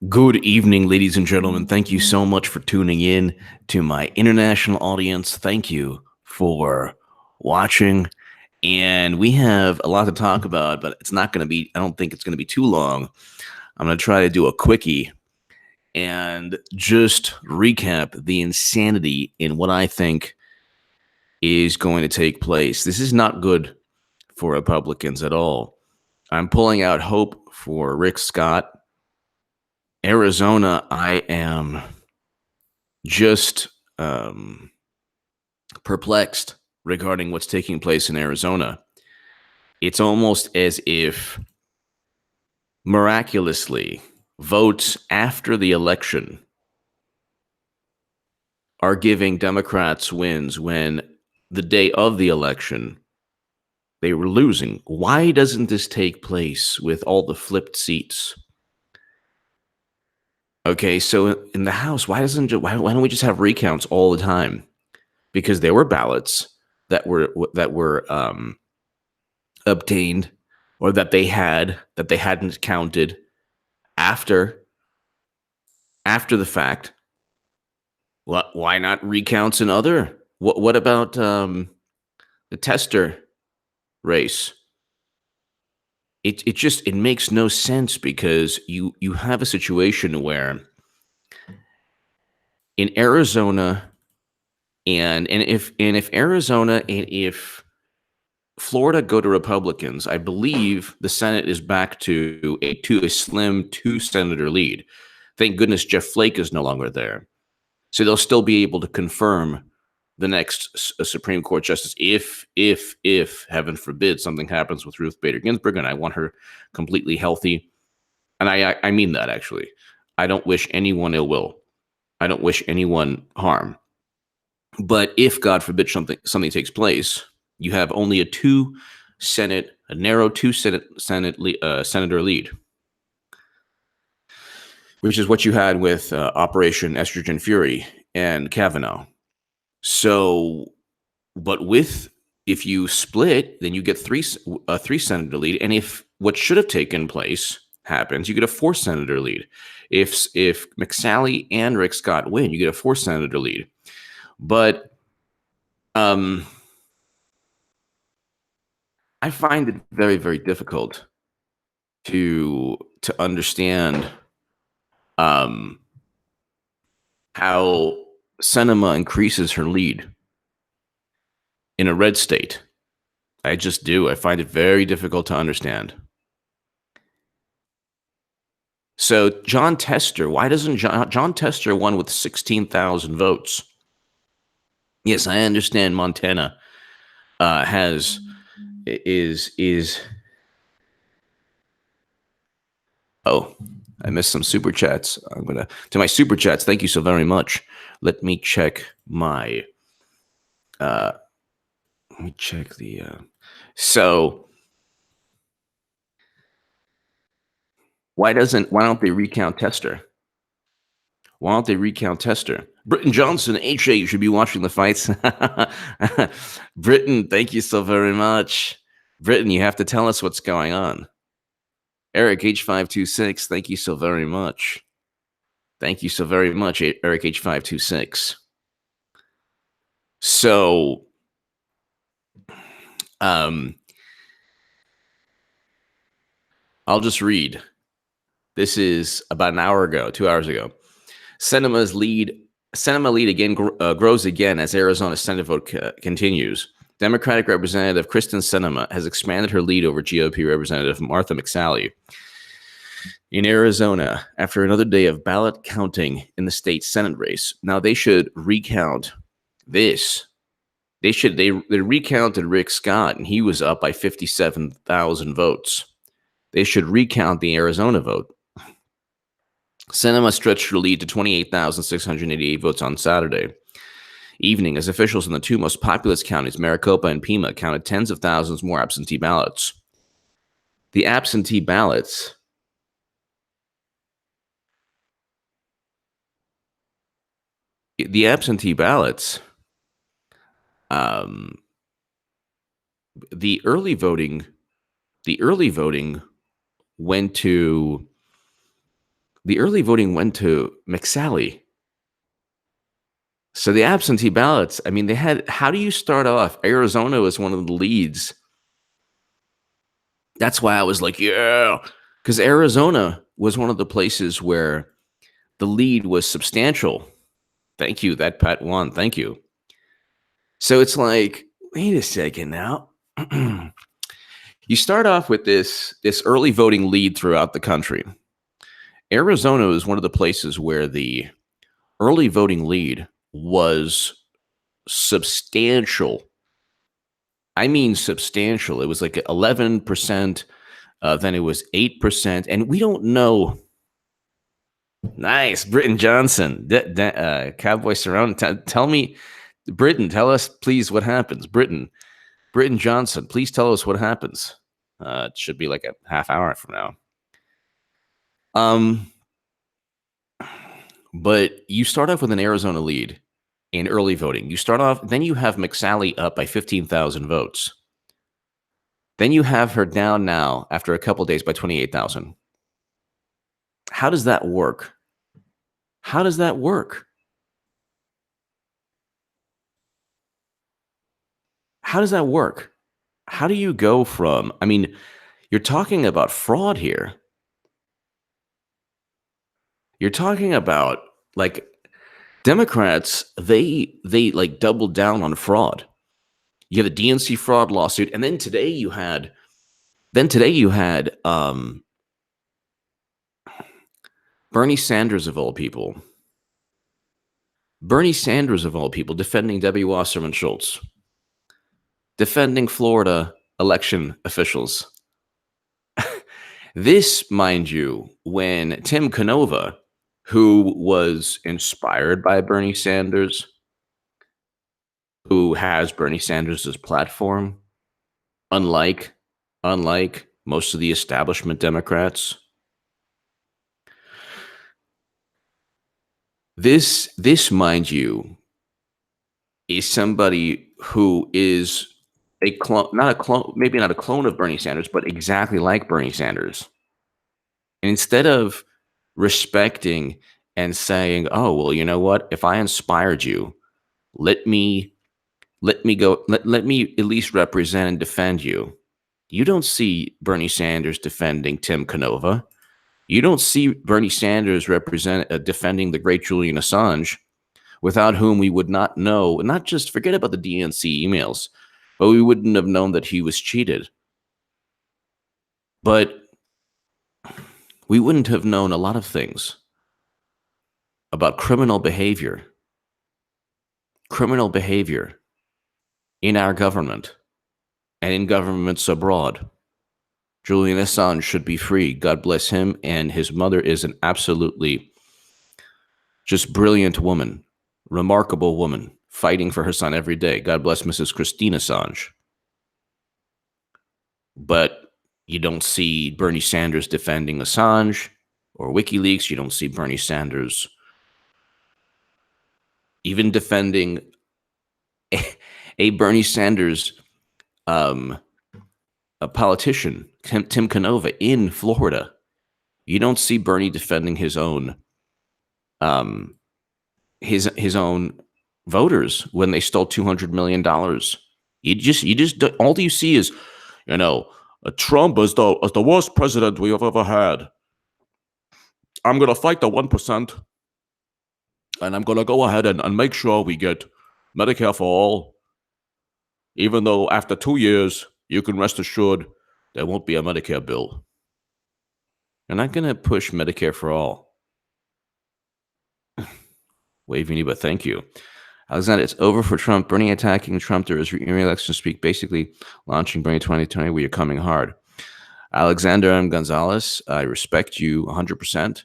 Good evening, ladies and gentlemen. Thank you so much for tuning in to my international audience. Thank you for watching. And we have a lot to talk about, but it's not going to be, I don't think it's going to be too long. I'm going to try to do a quickie and just recap the insanity in what I think is going to take place. This is not good for Republicans at all. I'm pulling out hope for Rick Scott. Arizona, I am just perplexed regarding what's taking place in Arizona. It's almost as if miraculously votes after the election are giving Democrats wins when the day of the election they were losing. Why doesn't this take place with all the flipped seats? Okay, so in the House, why don't we just have recounts all the time? Because there were ballots that were obtained or that they hadn't counted after the fact. Why not recounts in other? What about the tester race? It makes no sense because you have a situation where in Arizona and if Arizona and if Florida go to Republicans, I believe the Senate is back to a slim 2 senator lead. Thank goodness Jeff Flake is no longer there, so they'll still be able to confirm the next Supreme Court justice if heaven forbid something happens with Ruth Bader Ginsburg, and I want her completely healthy, and I mean that actually. I don't wish anyone ill will. I don't wish anyone harm. But if God forbid something takes place, you have only a narrow senator lead, which is what you had with Operation Estrogen Fury and Kavanaugh. So, but if you split, then you get a 3 senator lead, and if what should have taken place happens, you get a 4 senator lead. If McSally and Rick Scott win, you get a 4 senator lead. But I find it very, very difficult to understand how Sinema increases her lead in a red state. I just do. I find it very difficult to understand. So John Tester, why doesn't John Tester won with 16,000 votes? Yes, I understand Montana is. Oh, I missed some super chats. I'm gonna to my super chats. Thank you so very much. Let me check my. Let me check the. So why don't they recount Tester? Why don't they recount Tester? Britton Johnson, HA, you should be watching the fights. Britton, thank you so very much. Britton, you have to tell us what's going on. Eric H526, thank you so very much. Thank you so very much, Eric H526. So, I'll just read. This is about an hour ago, 2 hours ago. Sinema lead again grows again as Arizona Senate vote continues. Democratic Representative Kristen Sinema has expanded her lead over GOP Representative Martha McSally in Arizona after another day of ballot counting in the state Senate race. Now they should recount this. They recounted Rick Scott and he was up by 57,000 votes. They should recount the Arizona vote. Sinema stretched her lead to 28,688 votes on Saturday evening as officials in the two most populous counties, Maricopa and Pima, counted tens of thousands more absentee ballots. The absentee ballots the early voting went to The early voting went to McSally. So the absentee ballots, I mean, they had, how do you start off? Arizona was one of the leads. That's why I was like, yeah, because Arizona was one of the places where the lead was substantial. Thank you. That Pat won. Thank you. So it's like, wait a second now. You start off with this early voting lead throughout the country. Arizona is one of the places where the early voting lead was substantial. I mean substantial. It was like 11%, then it was 8%, and we don't know. Nice, Britton Johnson, Cowboy Surround. Tell me, Britton, tell us please what happens. Britton Johnson, please tell us what happens. It should be like a half hour from now. But you start off with an Arizona lead in early voting. You start off, then you have McSally up by 15,000 votes. Then you have her down now after a couple days by 28,000. How does that work? How does that work? How does that work? How do you go from, I mean, you're talking about fraud here. You're talking about like Democrats, they like doubled down on fraud. You have the DNC fraud lawsuit, and then today you had Bernie Sanders of all people. Bernie Sanders of all people defending Debbie Wasserman Schultz, defending Florida election officials. This, mind you, when Tim Canova, who was inspired by Bernie Sanders, who has Bernie Sanders' platform, unlike most of the establishment Democrats, this, mind you, is somebody who is a clone, not a clone, maybe not a clone of Bernie Sanders, but exactly like Bernie Sanders. And instead of respecting and saying, "Oh, well, you know what? If I inspired you, let me go, let me at least represent and defend you." You don't see Bernie Sanders defending Tim Canova. You don't see Bernie Sanders defending the great Julian Assange, without whom we would not know, not just forget about the DNC emails, but we wouldn't have known that he was cheated. But we wouldn't have known a lot of things about criminal behavior in our government and in governments abroad. Julian Assange should be free. God bless him. And his mother is an absolutely just brilliant woman, remarkable woman, fighting for her son every day. God bless Mrs. Christine Assange. But you don't see Bernie Sanders defending Assange or WikiLeaks. You don't see Bernie Sanders even defending a Bernie Sanders, a politician, Tim Canova in Florida. You don't see Bernie defending his own, his own voters when they stole $200 million. You just all you see is, Trump is the worst president we have ever had. I'm gonna fight the 1%, and I'm gonna go ahead and make sure we get Medicare for all. Even though after 2 years, you can rest assured there won't be a Medicare bill. You're not gonna push Medicare for all. Waving you, but thank you. Alexander, it's over for Trump. Bernie attacking Trump during his re-election speak, basically launching Bernie 2020. We are coming hard. Alexander M. Gonzalez, I respect you 100%.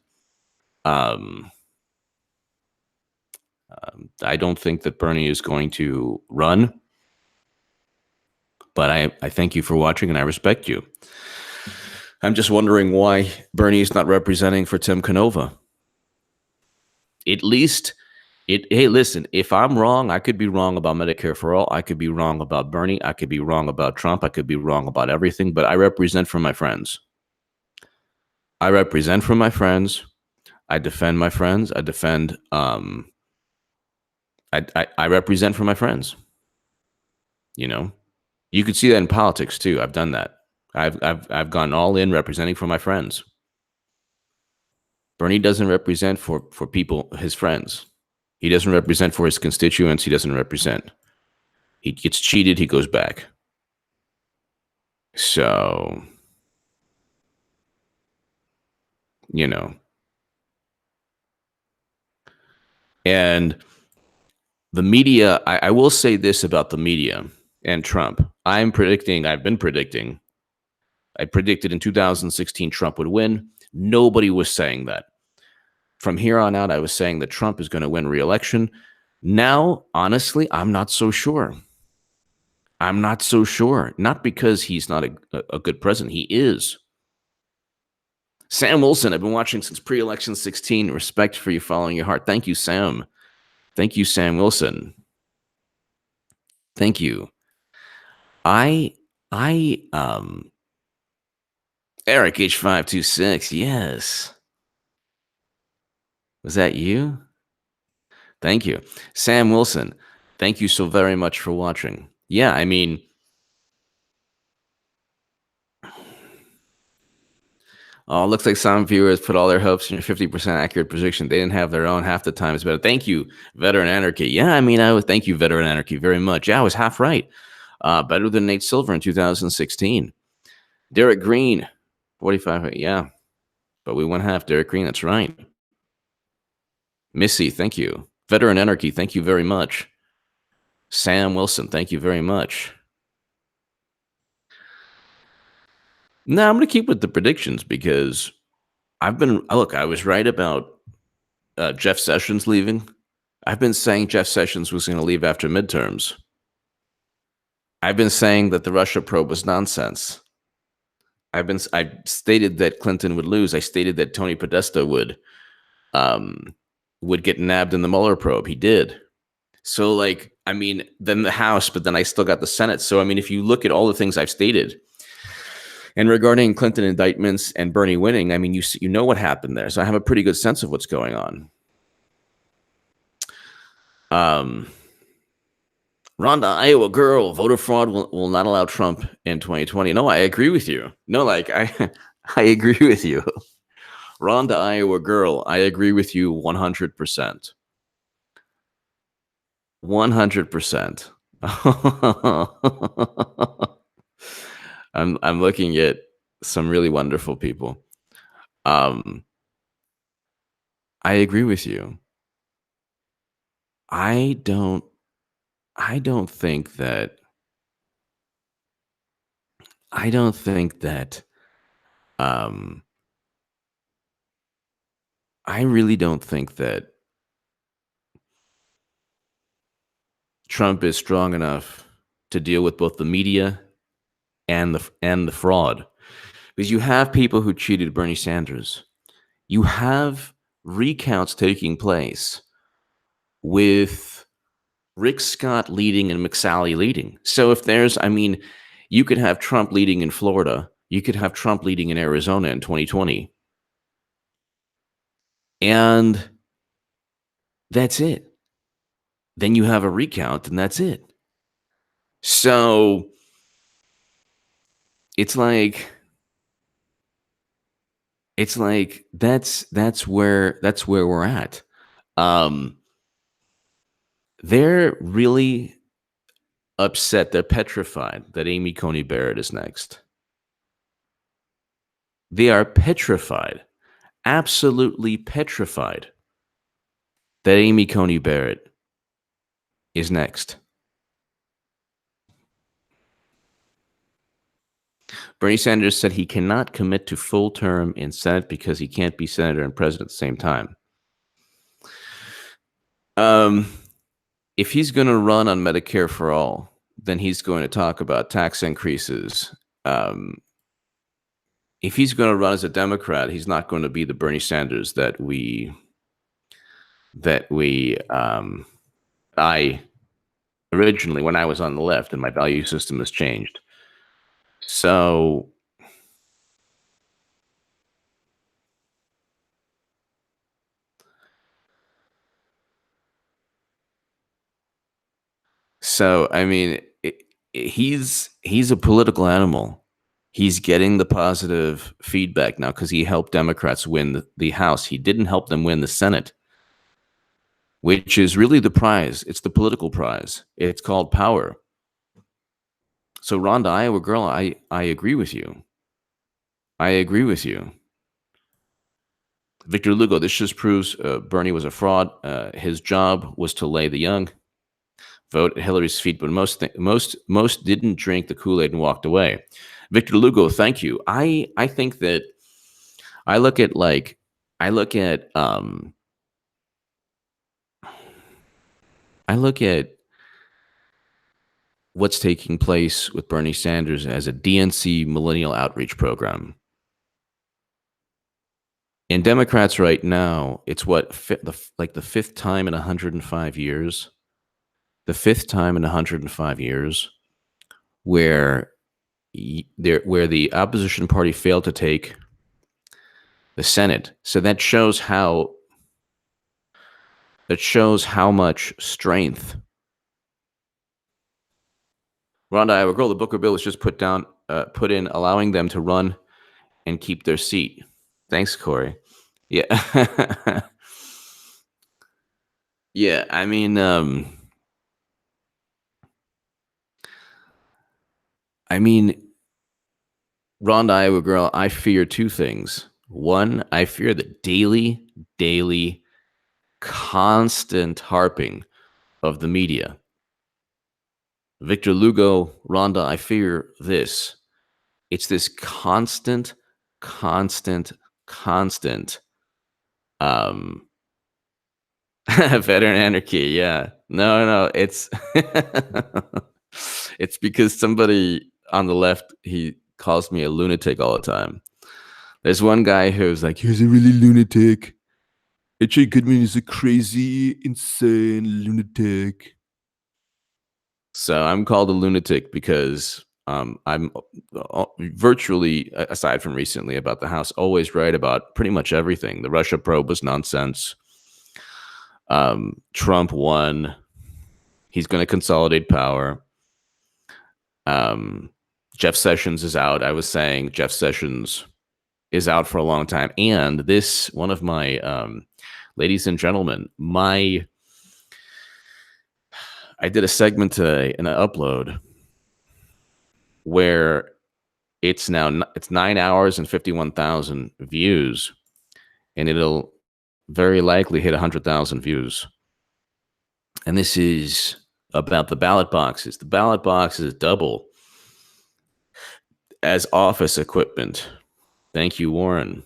I don't think that Bernie is going to run, but I thank you for watching and I respect you. I'm just wondering why Bernie is not representing for Tim Canova. At least, hey, listen, if I'm wrong, I could be wrong about Medicare for all. I could be wrong about Bernie. I could be wrong about Trump. I could be wrong about everything, but I represent for my friends. I represent for my friends. I defend my friends. I defend. I represent for my friends. You know, you could see that in politics too. I've done that. I've gone all in representing for my friends. Bernie doesn't represent for people, his friends. He doesn't represent for his constituents. He doesn't represent. He gets cheated. He goes back. So, you know, and the media, I will say this about the media and Trump. I've been predicting, I predicted in 2016 Trump would win. Nobody was saying that. From here on out, I was saying that Trump is going to win re-election. Now, honestly, I'm not so sure. I'm not so sure. Not because he's not a good president. He is. Sam Wilson, I've been watching since pre-election 16. Respect for you following your heart. Thank you, Sam. Thank you, Sam Wilson. Thank you. I Eric H526. Yes. Was that you? Thank you. Sam Wilson. Thank you so very much for watching. Yeah, I mean, oh, it looks like some viewers put all their hopes in your 50% accurate prediction. They didn't have their own. Half the time is better. Thank you, Veteran Anarchy. Yeah, I mean, thank you, Veteran Anarchy, very much. Yeah, I was half right. Better than Nate Silver in 2016. Derek Green, 45. Yeah, but we went half. Derek Green, that's right. Missy, thank you. Veteran Anarchy, thank you very much. Sam Wilson, thank you very much. No, I'm going to keep with the predictions because I was right about Jeff Sessions leaving. I've been saying Jeff Sessions was going to leave after midterms. I've been saying that the Russia probe was nonsense. I stated that Clinton would lose. I stated that Tony Podesta would get nabbed in the Mueller probe. He did. So, like, I mean, then the House, but then I still got the Senate. So, I mean, if you look at all the things I've stated, and regarding Clinton indictments and Bernie winning, I mean, you know what happened there. So I have a pretty good sense of what's going on. Rhonda, Iowa girl, voter fraud will not allow Trump in 2020. No, I agree with you. No, like I agree with you. Rhonda, Iowa girl, I agree with you 100%. 100%. I'm looking at some really wonderful people. I agree with you. I don't think that I really don't think that Trump is strong enough to deal with both the media and the fraud. Because you have people who cheated Bernie Sanders. You have recounts taking place with Rick Scott leading and McSally leading. So if you could have Trump leading in Florida, you could have Trump leading in Arizona in 2020. And that's it. Then you have a recount and that's it. So it's like that's where we're at. They're really upset. They're petrified that Amy Coney Barrett is next. They are petrified, absolutely petrified that Amy Coney Barrett is next. Bernie Sanders said he cannot commit to full term in Senate because he can't be senator and president at the same time. If he's going to run on Medicare for all, then he's going to talk about tax increases. If he's going to run as a Democrat, he's not going to be the Bernie Sanders that I originally, when I was on the left and my value system has changed. So, So I mean, he's a political animal. He's getting the positive feedback now because he helped Democrats win the House. He didn't help them win the Senate, which is really the prize. It's the political prize. It's called power. So Rhonda, Iowa girl, I agree with you. I agree with you. Victor Lugo, this just proves Bernie was a fraud. His job was to lay the young, vote at Hillary's feet, but most didn't drink the Kool-Aid and walked away. Victor Lugo, thank you. I think that I look at I look at what's taking place with Bernie Sanders as a DNC millennial outreach program. And Democrats right now, it's what the fifth time in 105 years. The fifth time in 105 years where the opposition party failed to take the Senate. So that shows how much strength. Rhonda, Iowa girl, the Booker bill is just put in, allowing them to run and keep their seat. Thanks, Corey. Yeah. Yeah, I mean, Rhonda, Iowa girl, I fear two things. One, I fear the daily, constant harping of the media. Victor Lugo, Rhonda, I fear this. It's this constant veteran anarchy. Yeah. No, it's it's because somebody on the left, he calls me a lunatic all the time. There's one guy who's like, he's a really lunatic. H.A. Goodman is a crazy, insane lunatic. So I'm called a lunatic because I'm virtually, aside from recently about the House, always right about pretty much everything. The Russia probe was nonsense. Trump won. He's going to consolidate power. Jeff Sessions is out. I was saying Jeff Sessions is out for a long time. And this, one of my, ladies and gentlemen, I did a segment today in an upload where it's 9 hours and 51,000 views, and it'll very likely hit 100,000 views. And this is about the ballot boxes. The ballot boxes double as office equipment. Thank you, Warren.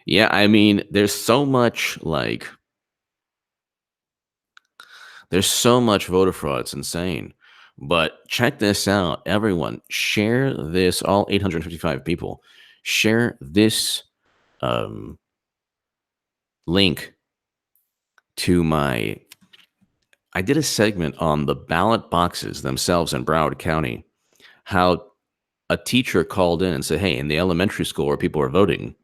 Yeah, I mean, there's so much voter fraud. It's insane. But check this out, everyone. Share this, all 855 people. Share this link to I did a segment on the ballot boxes themselves in Broward County, how a teacher called in and said, hey, in the elementary school where people are voting,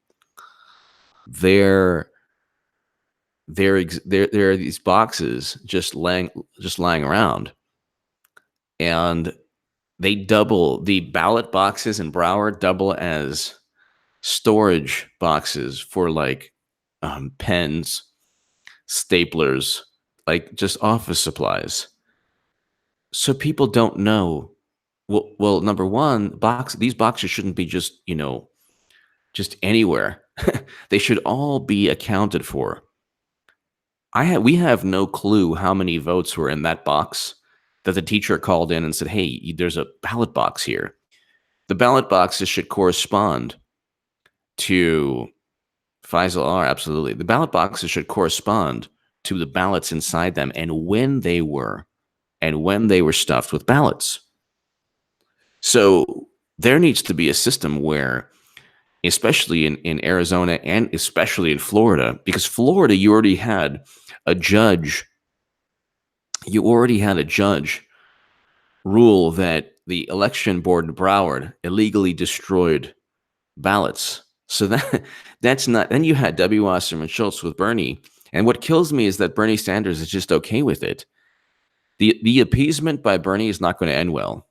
there are these boxes just lying around, and they double, the ballot boxes in Broward double as storage boxes for pens, staplers, just office supplies. So people don't know. Well, number one, these boxes shouldn't be just anywhere. They should all be accounted for. We have no clue how many votes were in that box that the teacher called in and said, hey, there's a ballot box here. The ballot boxes should correspond to Faisal R. Absolutely. The ballot boxes should correspond to the ballots inside them and when they were stuffed with ballots. So there needs to be a system where, especially in Arizona and especially in Florida, because Florida, you already had a judge rule that the election board in Broward illegally destroyed ballots. So that's not, then you had W. Wasserman Schultz with Bernie. And what kills me is that Bernie Sanders is just okay with it. The appeasement by Bernie is not going to end well.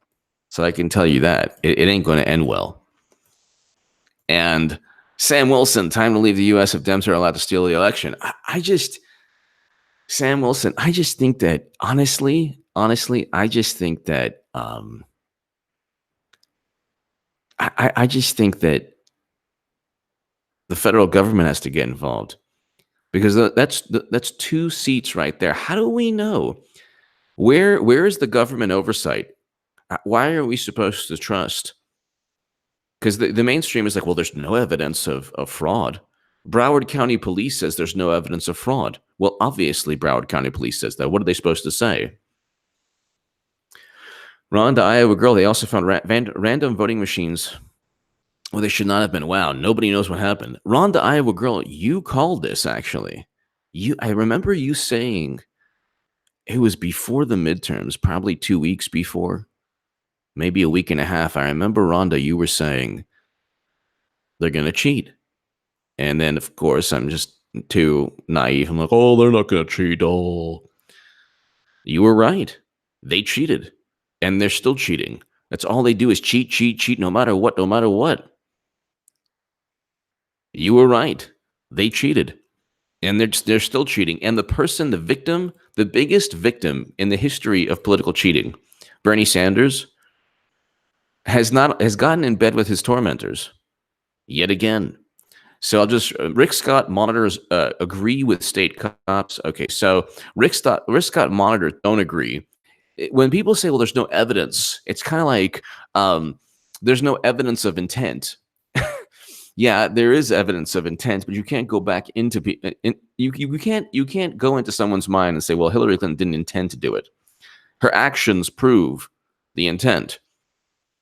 So I can tell you that it ain't going to end well. And Sam Wilson, time to leave the U.S. if Dems are allowed to steal the election. Sam Wilson, I just think that honestly, I just think that I just think that the federal government has to get involved, because that's 2 seats right there. How do we know where is the government oversight? Why are we supposed to trust? Because the mainstream is like, well, there's no evidence of fraud. Broward County Police says there's no evidence of fraud. Well, obviously, Broward County Police says that. What are they supposed to say? Rhonda, Iowa girl, they also found random voting machines. Well, they should not have been. Wow, nobody knows what happened. Rhonda, Iowa girl, you called this, actually. I remember you saying it was before the midterms, probably 2 weeks before, maybe a week and a half. I remember, Rhonda, you were saying they're going to cheat. And then, of course, I'm just too naive. I'm like, oh, they're not going to cheat. Oh, you were right. They cheated, and they're still cheating. That's all they do is cheat, cheat, cheat, no matter what, no matter what. You were right. They cheated, and they're still cheating. And the victim, the biggest victim in the history of political cheating, Bernie Sanders, has gotten in bed with his tormentors yet again. So I'll just Rick Scott monitors agree with state cops. Okay, so Rick Scott monitors don't agree. When people say, well, there's no evidence, it's kind of like there's no evidence of intent. Yeah, there is evidence of intent, but you can't go back into you can't go into someone's mind and say, well, Hillary Clinton didn't intend to do it. Her actions prove the intent.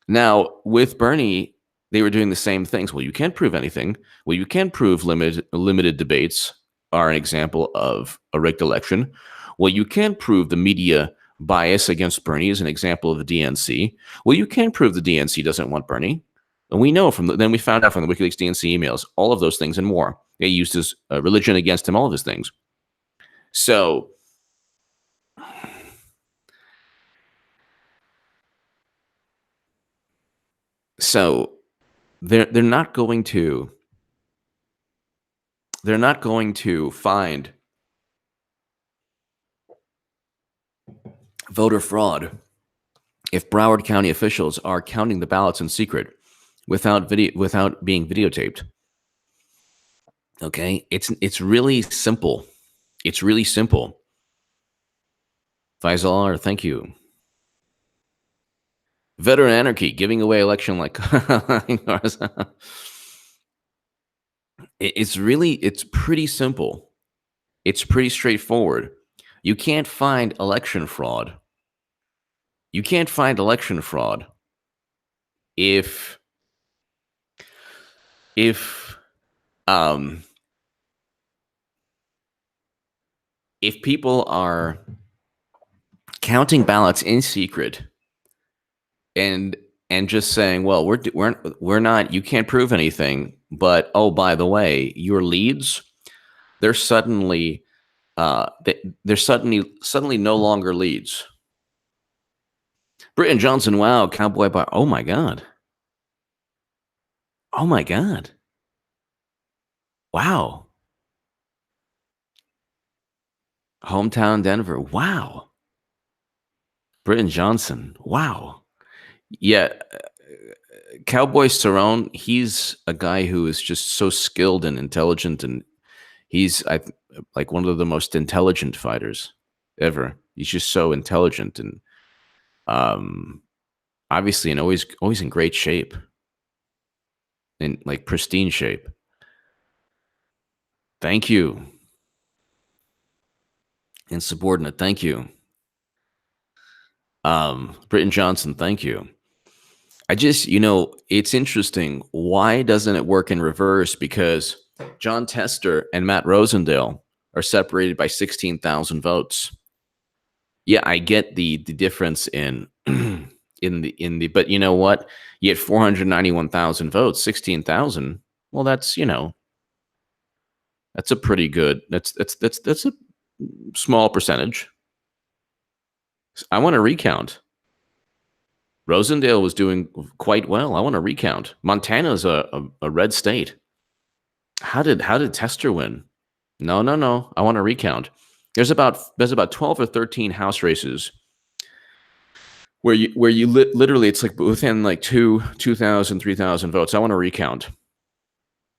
Now, with Bernie, they were doing the same things. Well, you can't prove anything. Well, you can prove limited debates are an example of a rigged election. Well, you can't prove the media bias against Bernie is an example of the DNC. Well, you can prove the DNC doesn't want Bernie. And we know then we found out from the WikiLeaks DNC emails, all of those things and more. They used his religion against him, all of his things. So they're not going to find voter fraud if Broward County officials are counting the ballots in secret without being videotaped. Okay, it's really simple. It's really simple. Faisal, thank you. Veteran anarchy, giving away election like it's pretty simple. It's pretty straightforward. You can't find election fraud. You can't find election fraud if people are counting ballots in secret and just saying, well, we're not, you can't prove anything, but oh, by the way, your leads, they're suddenly no longer leads. Britton Johnson, wow, Cowboy Bar. Oh my God. Oh my God. Wow. Hometown Denver. Wow. Britton Johnson. Wow. Yeah. Cowboy Cerrone, he's a guy who is just so skilled and intelligent, and he's like one of the most intelligent fighters ever. He's just so intelligent and obviously and always in great shape, in like pristine shape. Thank you. Insubordinate, thank you. Britton Johnson, thank you. I just, it's interesting. Why doesn't it work in reverse? Because John Tester and Matt Rosendale are separated by 16,000 votes. Yeah, I get the difference in but you know what? You had 491,000 votes, 16,000. Well, that's that's a pretty good. That's a small percentage. I want a recount. Rosendale was doing quite well. I want a recount. Montana's a red state. How did Tester win? No, no, no. I want a recount. There's about 12 or 13 House races where you literally it's like within like 2,000, 3,000 votes. I want a recount.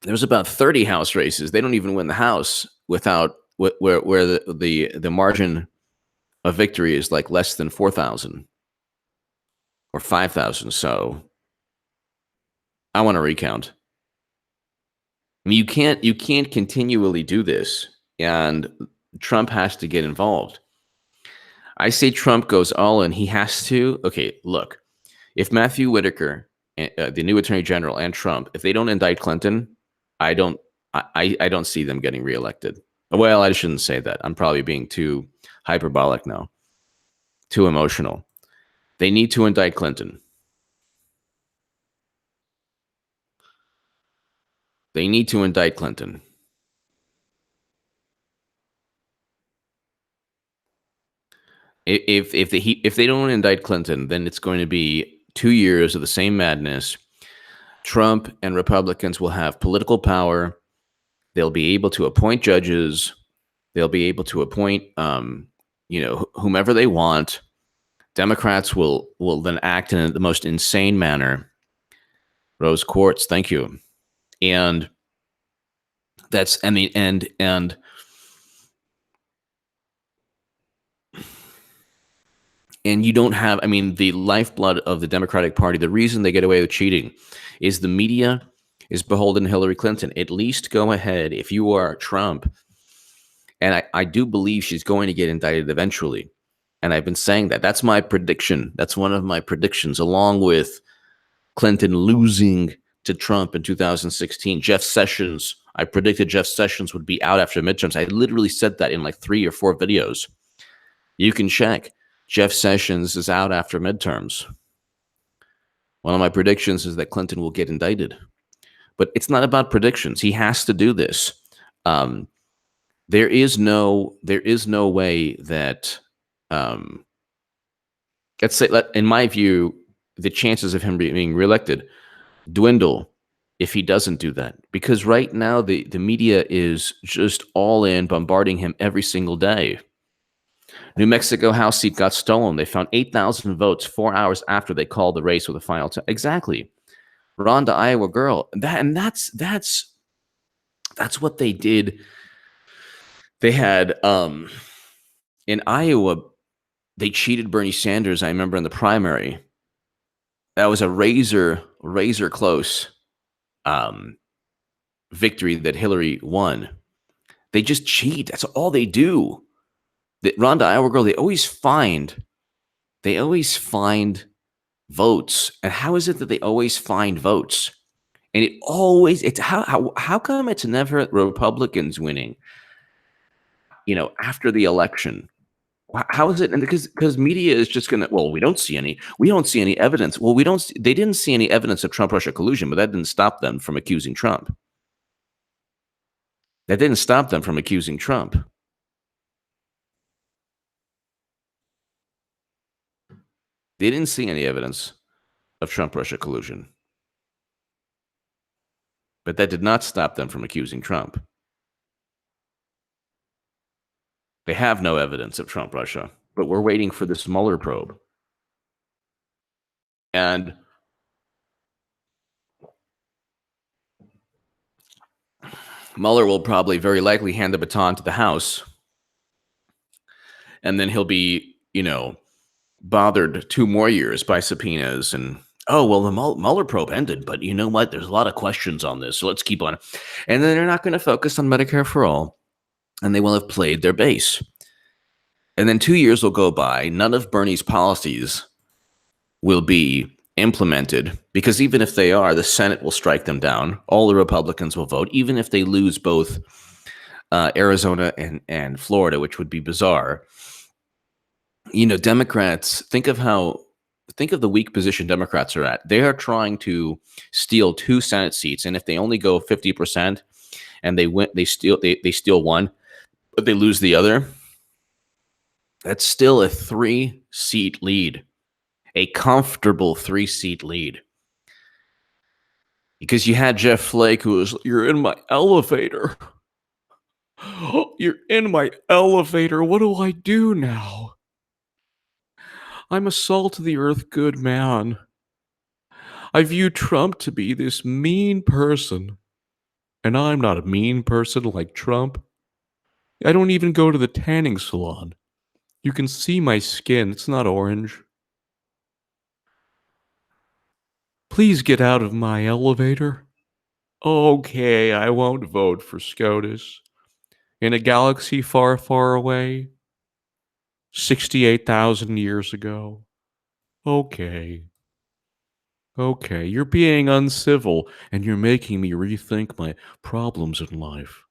There's about 30 House races. They don't even win the House without where the margin of victory is like less than 4,000 or 5,000. So I want a recount. I mean, you can't continually do this, and Trump has to get involved. I say Trump goes all in. He has to. Okay, look, if Matthew Whitaker, the new Attorney General, and Trump, if they don't indict Clinton, I don't see them getting reelected. Well, I shouldn't say that. I'm probably being too hyperbolic now, too emotional. They need to indict Clinton. They need to indict Clinton. If they don't indict Clinton, then it's going to be 2 years of the same madness. Trump and Republicans will have political power. They'll be able to appoint judges. They'll be able to appoint, whomever they want. Democrats will then act in the most insane manner. Rose quartz, thank you. And that's and you don't have, I mean, the lifeblood of the Democratic Party, the reason they get away with cheating is the media is beholden to Hillary Clinton. At least go ahead if you are Trump. And I do believe she's going to get indicted eventually. And I've been saying that. That's my prediction. That's one of my predictions, along with Clinton losing to Trump in 2016. Jeff Sessions, I predicted Jeff Sessions would be out after midterms. I literally said that in like 3 or 4 videos. You can check. Jeff Sessions is out after midterms. One of my predictions is that Clinton will get indicted. But it's not about predictions. He has to do this. There is no way that, let's say, in my view, the chances of him being reelected dwindle if he doesn't do that. Because right now the media is just all in, bombarding him every single day. New Mexico House seat got stolen. They found 8,000 votes 4 hours after they called the race with a final exactly. Rhonda, Iowa girl. That's what they did. They had in Iowa, they cheated Bernie Sanders. I remember in the primary. That was a razor close victory that Hillary won. They just cheat. That's all they do. The Rhonda, Iowa girl, they always find votes. And how is it that they always find votes? And it's how come it's never Republicans winning, after the election? How is it? And because media is just going to, well, we don't see any evidence. Well, they didn't see any evidence of Trump-Russia collusion, but that didn't stop them from accusing Trump. They didn't see any evidence of Trump-Russia collusion. But that did not stop them from accusing Trump. They have no evidence of Trump-Russia, but we're waiting for this Mueller probe. And Mueller will probably very likely hand the baton to the House. And then he'll be, bothered 2 more years by subpoenas and, oh, well, the Mueller probe ended, but you know what? There's a lot of questions on this, so let's keep on. And then they're not going to focus on Medicare for all, and they will have played their base. And then 2 years will go by. None of Bernie's policies will be implemented, because even if they are, the Senate will strike them down. All the Republicans will vote, even if they lose both Arizona and Florida, which would be bizarre. Democrats, think of the weak position Democrats are at. They are trying to steal 2 Senate seats, and if they only go 50% and they steal one, but they lose the other, That's still a 3-seat lead, a comfortable 3-seat lead. Because you had Jeff Flake, who was, "You're in my elevator. You're in my elevator. What do I do now? I'm a salt of the earth good man. I view Trump to be this mean person. And I'm not a mean person like Trump. I don't even go to the tanning salon. You can see my skin. It's not orange. Please get out of my elevator." Okay, I won't vote for SCOTUS. In a galaxy far, far away, 68,000 years ago. Okay. Okay, you're being uncivil, and you're making me rethink my problems in life.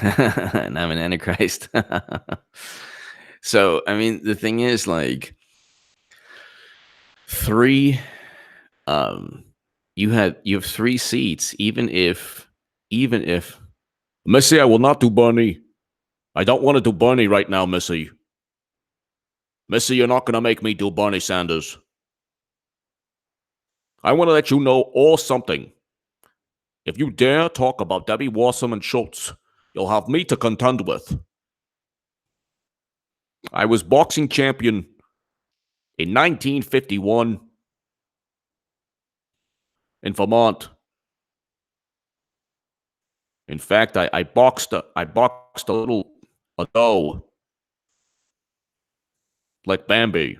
And I'm an antichrist. So, I mean, the thing is, like, three, um, you have 3 seats, even if Missy, I will not do Bernie. I don't want to do Bernie right now, Missy. Missy, you're not going to make me do Bernie Sanders. I want to let you know all something. If you dare talk about Debbie Wasserman Schultz, you'll have me to contend with. I was boxing champion in 1951 in Vermont. In fact, I boxed a little doe like Bambi.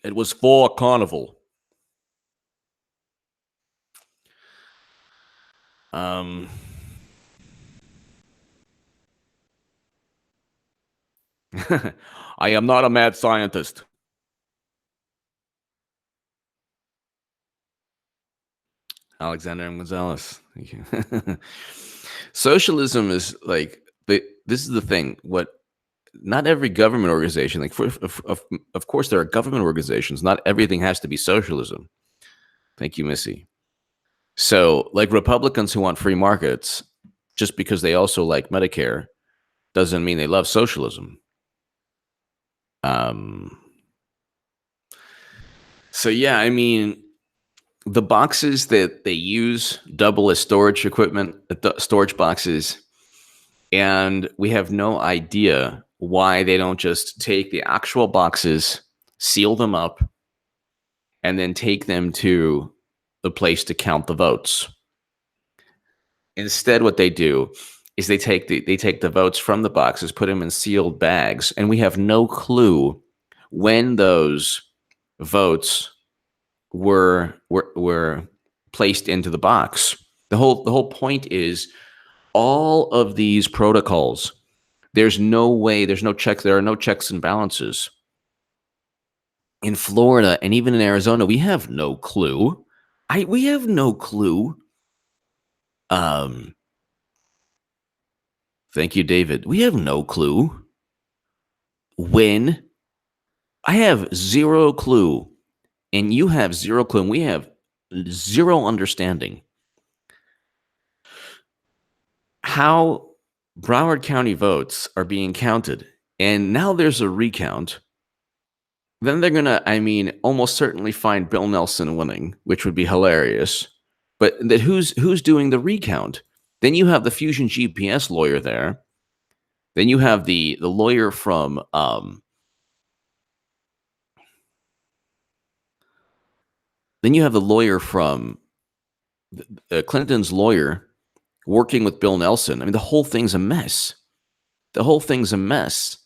It was for a carnival. Um, I am not a mad scientist. Alexander M. Gonzalez. Thank you. Socialism is like this is the thing. What not every government organization, like of course there are government organizations. Not everything has to be socialism. Thank you, Missy. So, like Republicans who want free markets, just because they also like Medicare, doesn't mean they love socialism. Um. So yeah, I mean, the boxes that they use double as storage equipment, storage boxes, and we have no idea why they don't just take the actual boxes, seal them up, and then take them to the place to count the votes. Instead, what they do is they take the votes from the boxes, put them in sealed bags, and we have no clue when those votes were placed into the box. The whole point is all of these protocols. There's no way. There's no checks. There are no checks and balances. In Florida and even in Arizona, we have no clue. We have no clue. Um, Thank you, David. We have no clue when. I have zero clue, and you have zero clue, and we have zero understanding how Broward County votes are being counted. And now there's a recount. Then they're gonna, I mean, almost certainly find Bill Nelson winning, which would be hilarious. But who's doing the recount? Then you have the Fusion GPS lawyer there. Then you have the lawyer from then you have the lawyer from Clinton's lawyer working with Bill Nelson. I mean, the whole thing's a mess. The whole thing's a mess.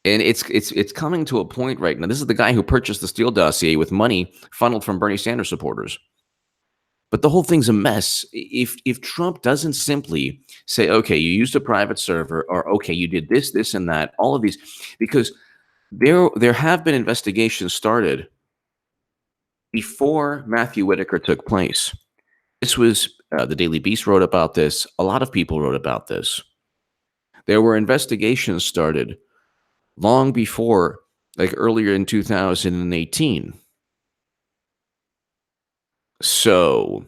And it's coming to a point right now. This is the guy who purchased the Steele dossier with money funneled from Bernie Sanders supporters. But the whole thing's a mess. If Trump doesn't simply say, okay, you used a private server, or okay, you did this, this, and that, all of these, because there have been investigations started before Matthew Whitaker took place. This was the Daily Beast wrote about this. A lot of people wrote about this. There were investigations started long before, like earlier in 2018. So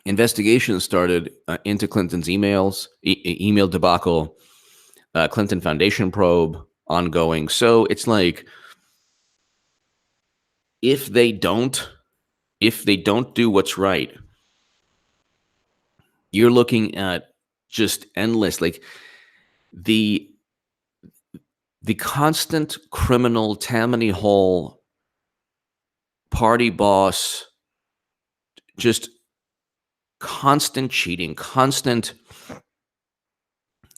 Investigations started into Clinton's emails, email debacle, Clinton Foundation probe ongoing. So it's like, if they don't do what's right, you're looking at just endless, like the constant criminal Tammany Hall party boss, just constant cheating, constant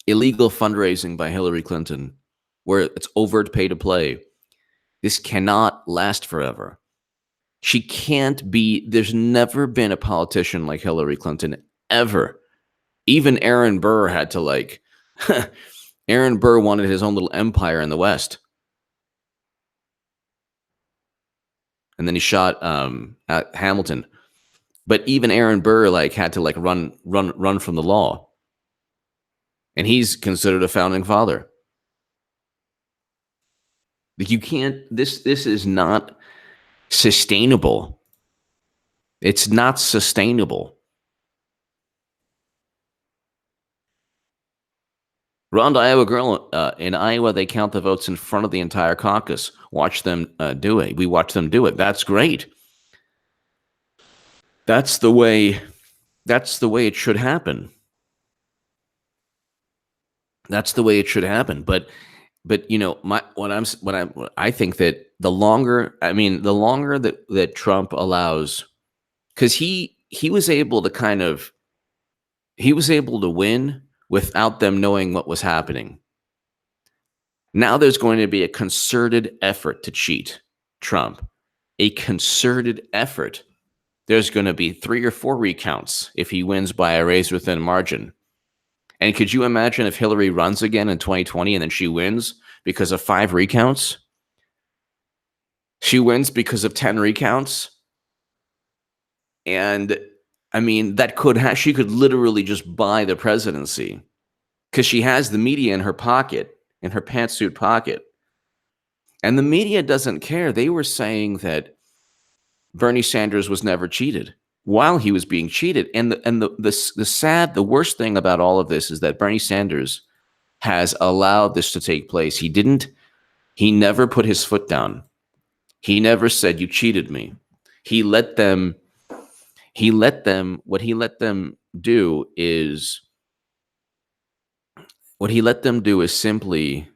illegal fundraising by Hillary Clinton, where it's overt pay to play. This cannot last forever. She can't be, there's never been a politician like Hillary Clinton, ever. Even Aaron Burr had to Aaron Burr wanted his own little empire in the West. And then he shot at Hamilton. But even Aaron Burr had to run from the law. And he's considered a founding father. You can't, this is not sustainable. It's not sustainable. Ron, Iowa girl, in Iowa, they count the votes in front of the entire caucus. Watch them do it. We watch them do it. That's great. That's the way it should happen. That's the way it should happen. But I think that the longer that Trump allows, because he was able to win without them knowing what was happening. Now there's going to be a concerted effort to cheat Trump. A concerted effort. There's going to be 3 or 4 recounts if he wins by a razor-thin margin. And could you imagine if Hillary runs again in 2020 and then she wins because of 5 recounts? She wins because of 10 recounts? And she could literally just buy the presidency because she has the media in her pocket, in her pantsuit pocket. And the media doesn't care. They were saying that Bernie Sanders was never cheated while he was being cheated. And the worst thing about all of this is that Bernie Sanders has allowed this to take place. He never put his foot down. He never said, "You cheated me." What he let them do is simply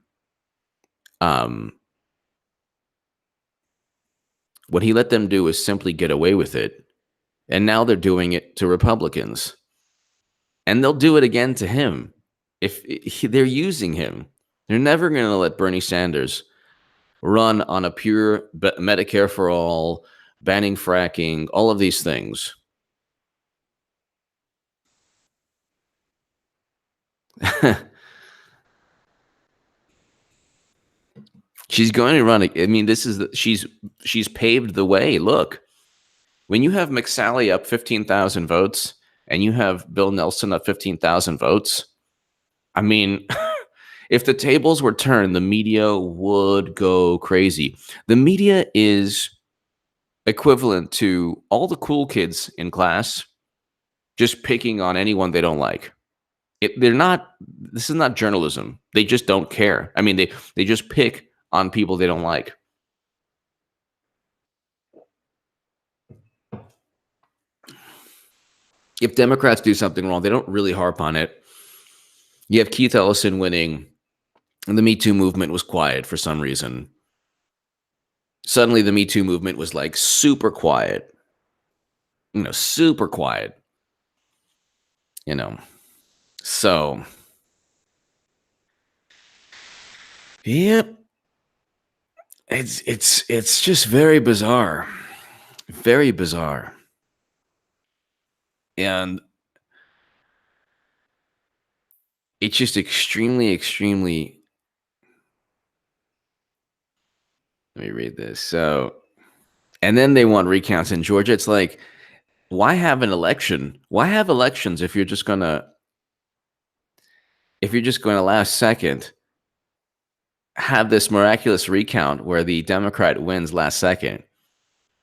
get away with it. And now they're doing it to Republicans. And they'll do it again to him. If they're using him, they're never going to let Bernie Sanders run on a pure Medicare for all, banning fracking, all of these things. She's going to run. She's paved the way. Look, when you have McSally up 15,000 votes and you have Bill Nelson up 15,000 votes, if the tables were turned, the media would go crazy. The media is equivalent to all the cool kids in class just picking on anyone they don't like. This is not journalism. They just don't care. They just pick on people they don't like. If Democrats do something wrong, they don't really harp on it. You have Keith Ellison winning, and the Me Too movement was quiet for some reason. Suddenly, the Me Too movement was super quiet. Super quiet. So, yep. It's just very bizarre. Very bizarre. And it's just extremely, extremely. Let me read this. So, and then they want recounts in Georgia. It's like, why have an election? Why have elections if you're just gonna last second have this miraculous recount where the Democrat wins last second?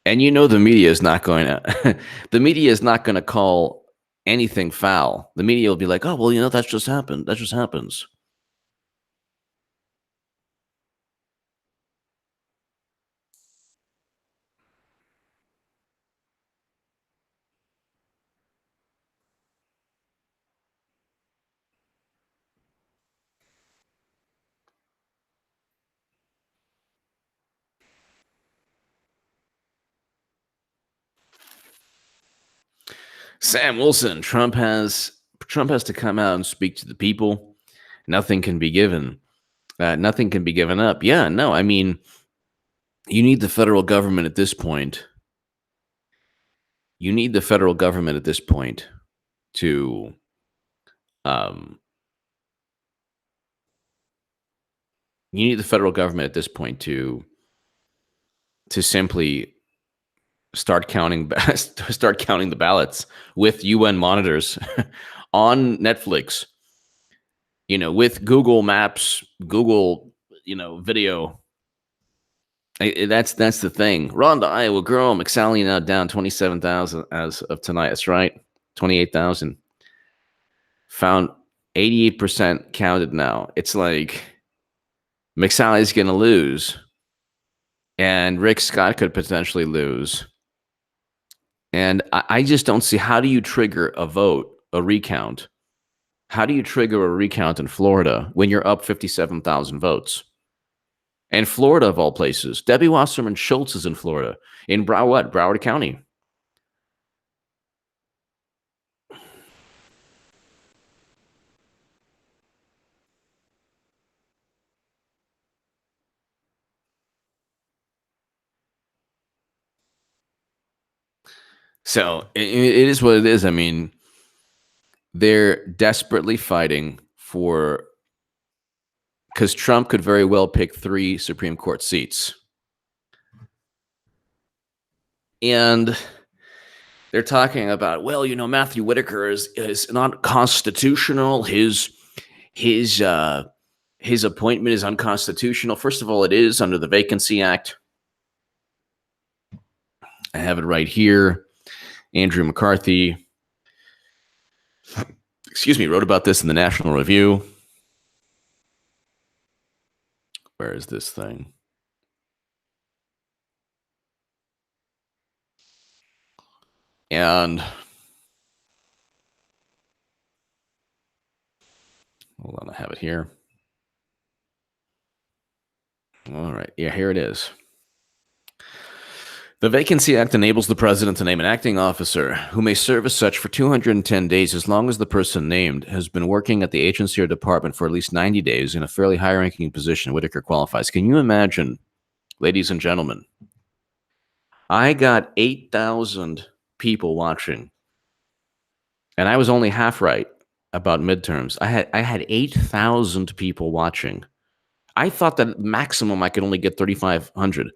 And the media is not going to the media is not going to call anything foul, the media will be like, "Oh, well, that's just happened. That just happens." Sam Wilson, Trump has to come out and speak to the people. Nothing can be given. Nothing can be given up. Yeah, no, I mean, you need the federal government at this point. You need the federal government at this point to um, you need the federal government at this point to simply start counting the ballots with UN monitors on Netflix. With Google Maps, Google, video. That's the thing. Ronda, Iowa girl, McSally now down 27,000 as of tonight. That's right, 28,000. Found 88% counted now. It's like McSally's going to lose, and Rick Scott could potentially lose. And I just don't see, how do you trigger a vote, a recount? How do you trigger a recount in Florida when you're up 57,000 votes? And Florida, of all places, Debbie Wasserman Schultz is in Florida, in Broward County. So it is what it is. I mean, they're desperately fighting because Trump could very well pick 3 Supreme Court seats. And they're talking about, well, Matthew Whitaker is not constitutional. His appointment is unconstitutional. First of all, it is under the Vacancy Act. I have it right here. Andrew McCarthy, wrote about this in the National Review. Where is this thing? And hold on, I have it here. All right. Yeah, here it is. The Vacancy Act enables the president to name an acting officer who may serve as such for 210 days as long as the person named has been working at the agency or department for at least 90 days in a fairly high-ranking position. Whitaker qualifies. Can you imagine, ladies and gentlemen? I got 8,000 people watching, and I was only half right about midterms. I had 8,000 people watching. I thought that maximum I could only get 3,500.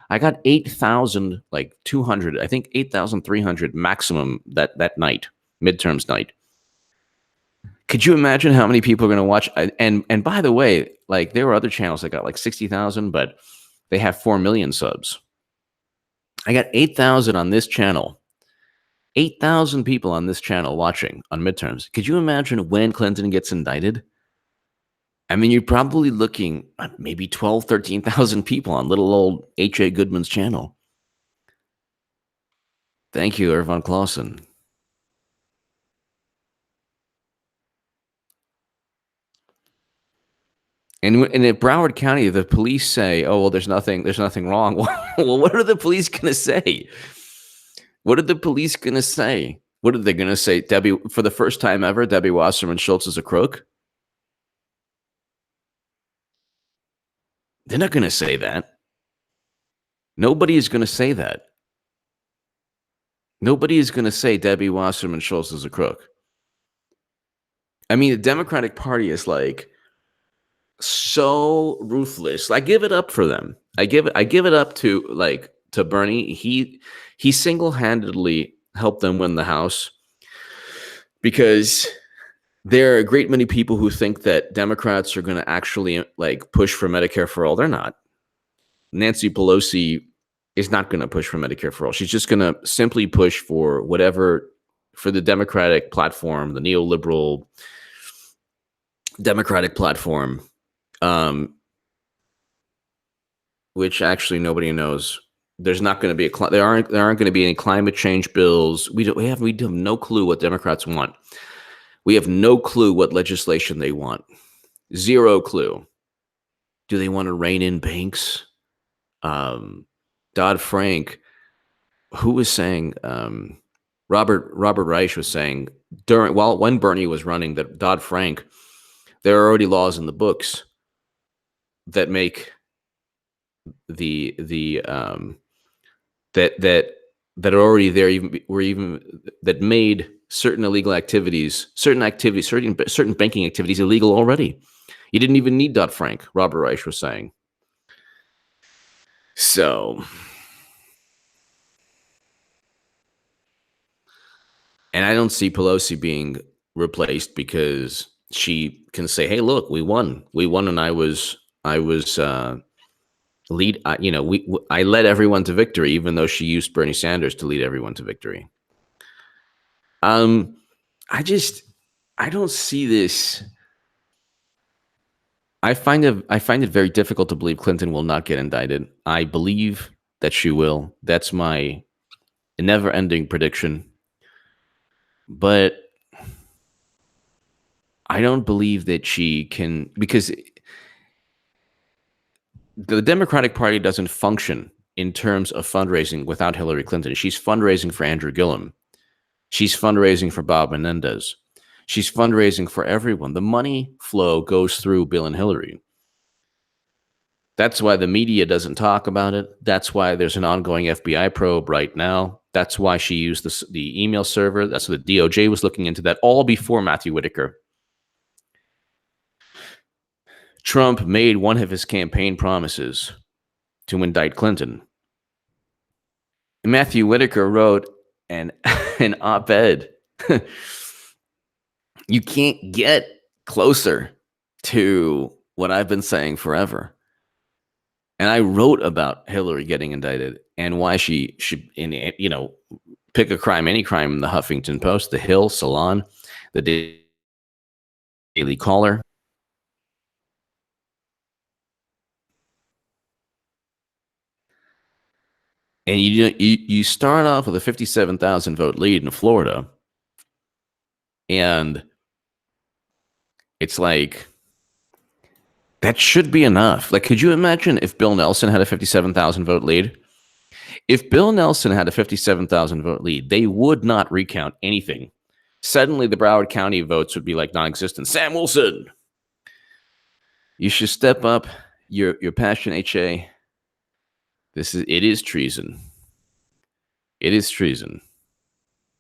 I got 8,000, like 200, I think 8,300 maximum that night, midterms night. Could you imagine how many people are going to watch? And by the way, like, there were other channels that got like 60,000, but they have 4 million subs. I got 8,000 on this channel. 8,000 people on this channel watching on midterms. Could you imagine when Clinton gets indicted? I mean, you're probably looking at maybe 12, 13,000 people on little old H.A. Goodman's channel. Thank you, Irvon Clausen. And in Broward County, the police say, "Oh, well, there's nothing wrong." Well, what are the police going to say? What are the police going to say? What are they going to say? Debbie, for the first time ever, Debbie Wasserman Schultz is a crook? They're not going to say that. Nobody is going to say that. Nobody is going to say Debbie Wasserman Schultz is a crook. I mean, the Democratic Party is like so ruthless. I give it up for them. I give it up to Bernie. He single-handedly helped them win the House, because there are a great many people who think that Democrats are going to actually push for Medicare for all. They're not. Nancy Pelosi is not going to push for Medicare for all. She's just going to simply push for whatever for the Democratic platform, the neoliberal Democratic platform, which actually nobody knows. There's not going to be there aren't going to be any climate change bills. We have no clue what Democrats want. We have no clue what legislation they want. Zero clue. Do they want to rein in banks? Dodd-Frank, who was saying, Robert Reich was saying when Bernie was running, that Dodd-Frank, there are already laws in the books that make that are already there, that made certain illegal activities, certain banking activities illegal already. You didn't even need Dodd-Frank, Robert Reich was saying. So, and I don't see Pelosi being replaced because she can say, "Hey, look, we won, and I was lead. I led everyone to victory, even though she used Bernie Sanders to lead everyone to victory." I don't see this. I find it very difficult to believe Clinton will not get indicted. I believe that she will. That's my never-ending prediction. But I don't believe that she can, because the Democratic Party doesn't function in terms of fundraising without Hillary Clinton. She's fundraising for Andrew Gillum. She's fundraising for Bob Menendez. She's fundraising for everyone. The money flow goes through Bill and Hillary. That's why the media doesn't talk about it. That's why there's an ongoing FBI probe right now. That's why she used the email server. That's what the DOJ was looking into that, all before Matthew Whitaker. Trump made one of his campaign promises to indict Clinton. Matthew Whitaker wrote an op-ed. You can't get closer to what I've been saying forever. And I wrote about Hillary getting indicted and why she should, pick a crime, any crime, in the Huffington Post, the Hill, Salon, the Daily Caller. And you start off with a 57,000 vote lead in Florida, and it's like, that should be enough. Like, could you imagine if Bill Nelson had a 57,000 vote lead? If Bill Nelson had a 57,000 vote lead, they would not recount anything. Suddenly, the Broward County votes would be like non-existent. Sam Wilson, you should step up your passion, HA. It is treason. It is treason.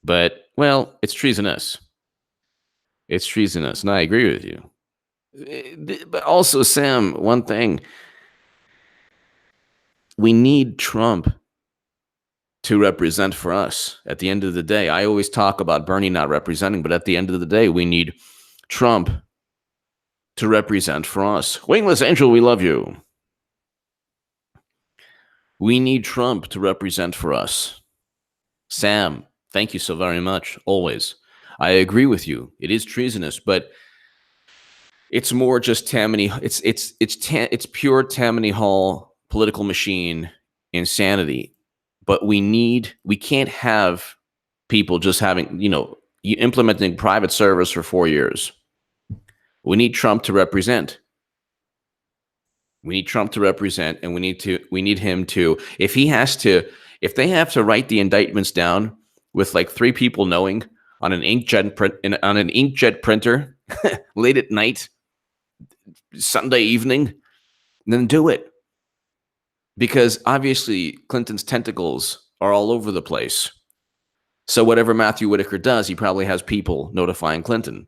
But, well, it's treasonous. It's treasonous, and I agree with you. But also, Sam, one thing. We need Trump to represent for us. At the end of the day, I always talk about Bernie not representing, but at the end of the day, we need Trump to represent for us. Wingless Angel, we love you. We need Trump to represent for us. Sam, thank you so very much. Always. I agree with you. It is treasonous, but it's more just Tammany. It's pure Tammany Hall political machine insanity. But we can't have people just having, implementing private servers for 4 years. We need Trump to represent. We need Trump to represent, and we need him to, if they have to write the indictments down with like 3 people knowing on an inkjet printer late at night, Sunday evening, then do it. Because obviously Clinton's tentacles are all over the place. So whatever Matthew Whitaker does, he probably has people notifying Clinton.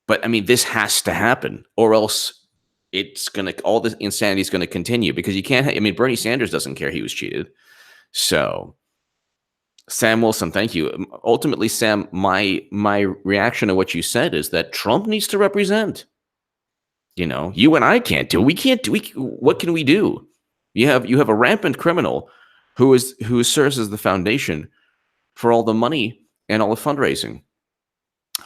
But I mean, this has to happen, or else all this insanity is going to continue, because you can't, Bernie Sanders doesn't care he was cheated. So Sam Wilson, thank you. Ultimately, Sam, my reaction to what you said is that Trump needs to represent. You and I can't do. What can we do? You have a rampant criminal who serves as the foundation for all the money and all the fundraising.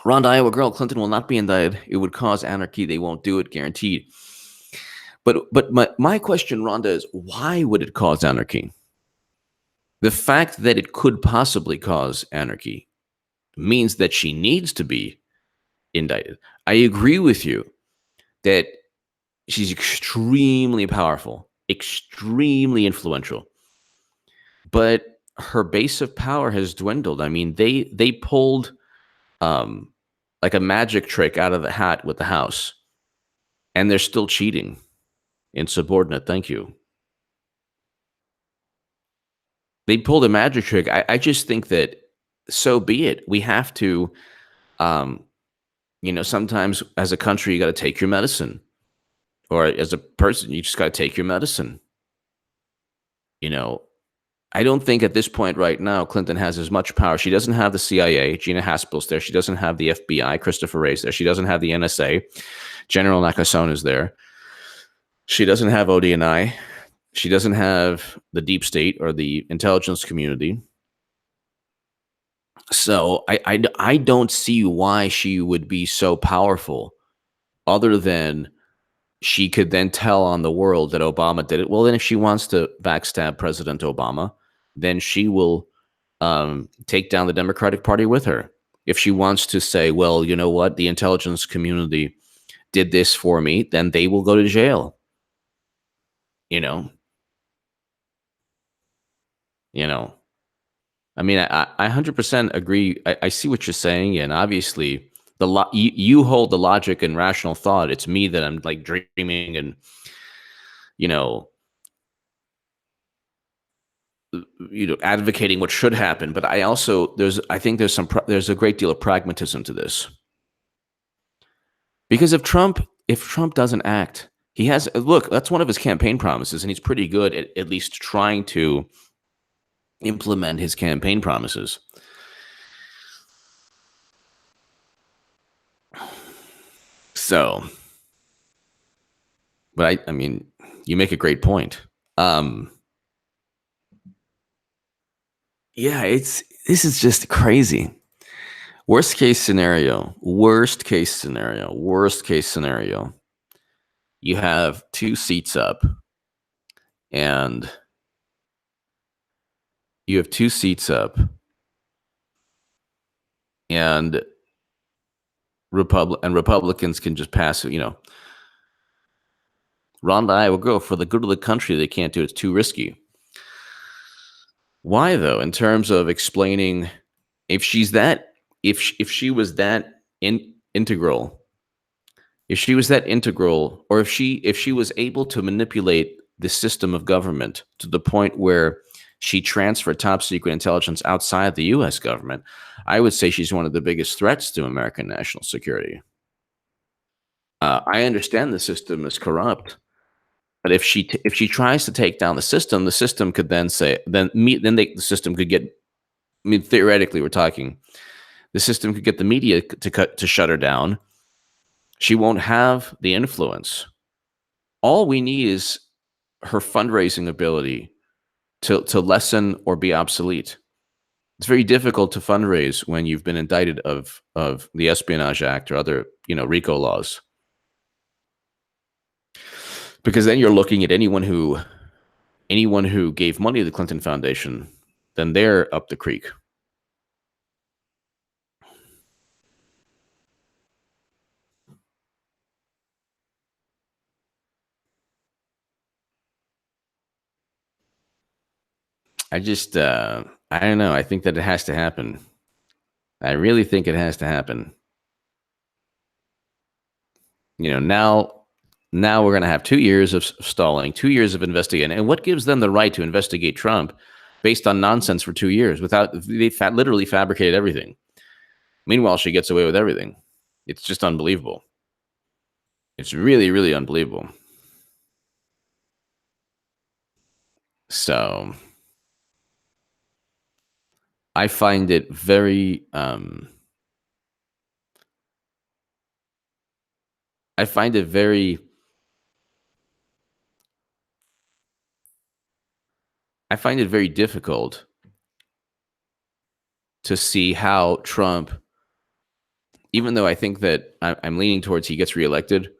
Rhonda, Iowa girl, Clinton will not be indicted. It would cause anarchy. They won't do it, guaranteed. But my question, Rhonda, is why would it cause anarchy? The fact that it could possibly cause anarchy means that she needs to be indicted. I agree with you that she's extremely powerful, extremely influential, but her base of power has dwindled. I mean, they pulled um, like a magic trick out of the hat with the House, and they're still cheating. Insubordinate, thank you. They pulled a magic trick. I just think that so be it. We have to, um, sometimes as a country, you got to take your medicine, or as a person, you just got to take your medicine. You know, I don't think at this point right now Clinton has as much power. She doesn't have the CIA. Gina Haspel's there. She doesn't have the FBI. Christopher Wray's there. She doesn't have the NSA. General Nakasone is there. She doesn't have ODNI. She doesn't have the deep state or the intelligence community. So I don't see why she would be so powerful, other than she could then tell on the world that Obama did it. Well, then if she wants to backstab President Obama, then she will take down the Democratic Party with her. If she wants to say, well, you know what, the intelligence community did this for me, then they will go to jail. You know, you know. I mean, I 100% agree. I see what you're saying, and obviously, you hold the logic and rational thought. It's me that I'm like dreaming and you know, advocating what should happen. But I also I think there's a great deal of pragmatism to this, because if Trump doesn't act, he has look. That's one of his campaign promises, and he's pretty good at least trying to implement his campaign promises. So, but I mean, you make a great point. Um, yeah, this is just crazy. Worst case scenario, worst case scenario, worst case scenario. You have two seats up, and you have two seats up, and Republicans can just pass it. Rhonda, I will go for the good of the country. They can't do it. It's too risky. Why though? In terms of explaining, if she's that, if she was that integral, if she was that integral, or if she was able to manipulate the system of government to the point where she transferred top secret intelligence outside the U.S. government, I would say she's one of the biggest threats to American national security. I understand the system is corrupt, but if she tries to take down the system could then say the system could get. I mean, theoretically, we're talking. The system could get the media to shut her down. She won't have the influence. All we need is her fundraising ability to lessen or be obsolete. It's very difficult to fundraise when you've been indicted of the Espionage Act or other RICO laws, because then you're looking at anyone who gave money to the Clinton Foundation, then they're up the creek. I don't know. I think that it has to happen. I really think it has to happen. Now we're going to have 2 years of stalling, 2 years of investigating. And what gives them the right to investigate Trump based on nonsense for 2 years without they literally fabricated everything? Meanwhile, she gets away with everything. It's just unbelievable. It's really, really unbelievable. So I find it very, I find it very, I find it very difficult to see how Trump, even though I think that I'm leaning towards he gets reelected,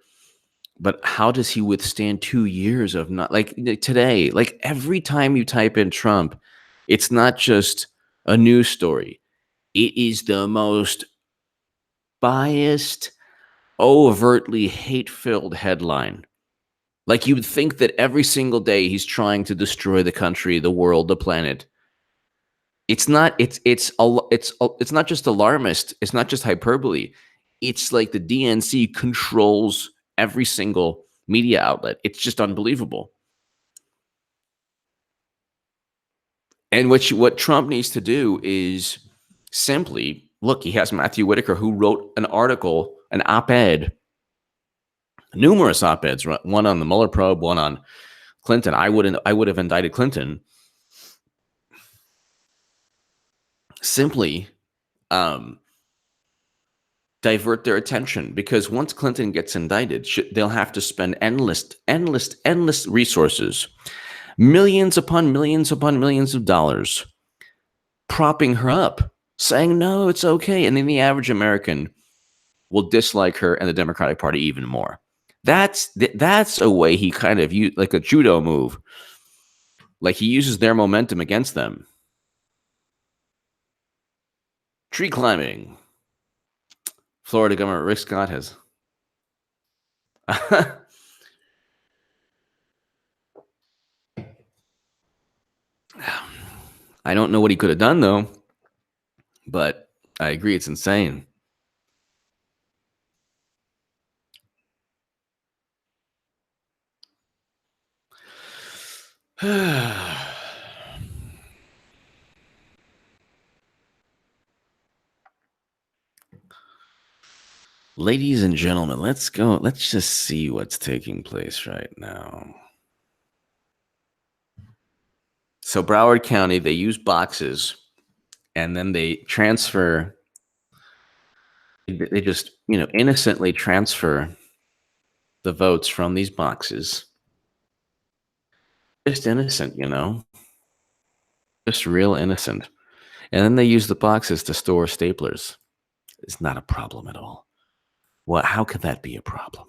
but how does he withstand 2 years of not like today? Like every time you type in Trump, it's not just a news story. It is the most biased, overtly hate-filled headline. Like you would think that every single day he's trying to destroy the country, the world, the planet. It's not. It's not just alarmist. It's not just hyperbole. It's like the DNC controls every single media outlet. It's just unbelievable. And what Trump needs to do is simply look. He has Matthew Whitaker, who wrote an article, an op-ed, numerous op-eds, one on the Mueller probe, one on Clinton. I would have indicted Clinton. Simply divert their attention, because once Clinton gets indicted, they'll have to spend endless resources, millions upon millions of dollars, propping her up, saying, no, it's okay. And then the average American will dislike her and the Democratic Party even more. That's a way he kind of like a judo move. Like he uses their momentum against them. Tree climbing. Florida Governor Rick Scott has. I don't know what he could have done, though, but I agree it's insane. Ladies and gentlemen, let's go. Let's just see what's taking place right now. So Broward County, they use boxes, and then they transfer. They just, innocently transfer the votes from these boxes. Just innocent, just real innocent. And then they use the boxes to store staplers. It's not a problem at all. Well, how could that be a problem?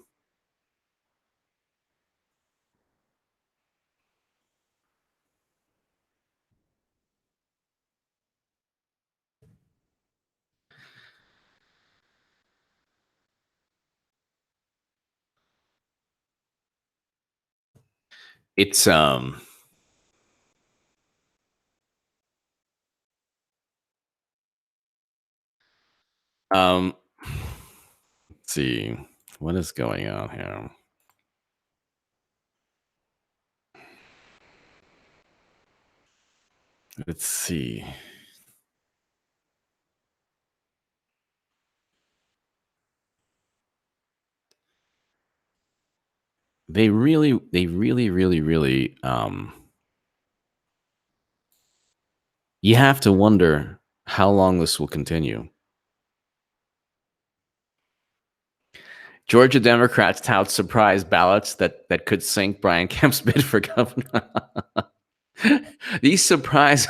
It's let's see what is going on here. Let's see. They really you have to wonder how long this will continue. Georgia Democrats tout surprise ballots that could sink Brian Kemp's bid for governor. These surprise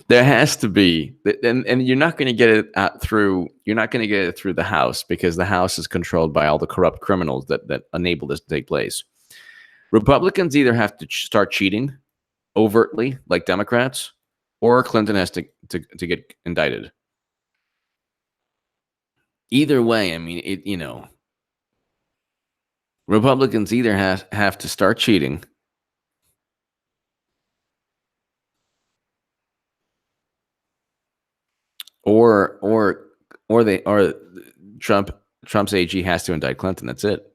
there has to be, and you're not going to get it through. You're not going to get it through the House, because the House is controlled by all the corrupt criminals that enable this to take place. Republicans either have to start cheating overtly, like Democrats, or Clinton has to get indicted. Either way, I mean, Republicans either have to start cheating, or Trump's AG has to indict Clinton. That's it.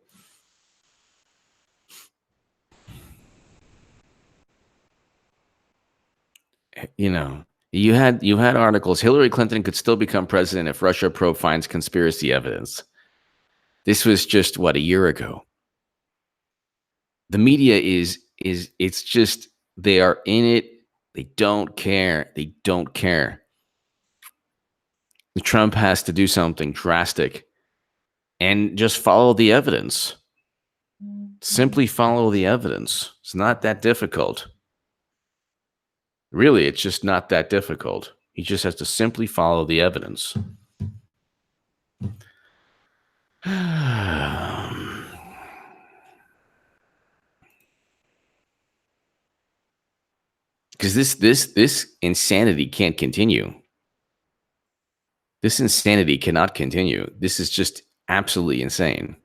You had articles. Hillary Clinton could still become president if Russia probe finds conspiracy evidence. This was just a year ago. The media it's just, they are in it. They don't care. Trump has to do something drastic and just follow the evidence. Simply follow the evidence. It's not that difficult. Really, it's just not that difficult. He just has to simply follow the evidence. Because this insanity can't continue. This insanity cannot continue. This is just absolutely insane.